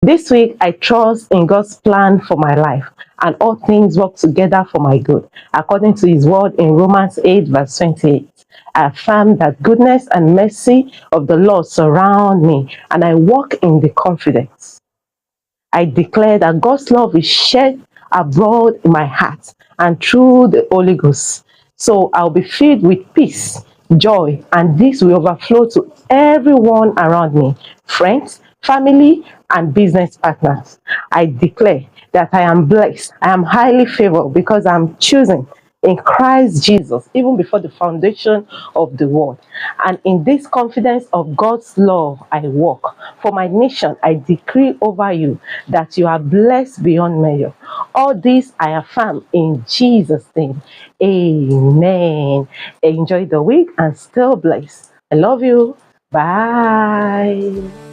This week, I trust in God's plan for my life, and all things work together for my good, according to His word in Romans 8, verse 28. I affirm that goodness and mercy of the Lord surround me, and I walk in the confidence. I declare that God's love is shed abroad in my heart and through the Holy Ghost. So I'll be filled with peace, joy, and this will overflow to everyone around me, friends, family, and business partners. I declare that I am blessed. I am highly favored because I'm chosen in Christ Jesus, even before the foundation of the world. And in this confidence of God's love, I walk. For my nation, I decree over you that you are blessed beyond measure. All this I affirm in Jesus' name. Amen. Enjoy the week and still blessed. I love you. Bye.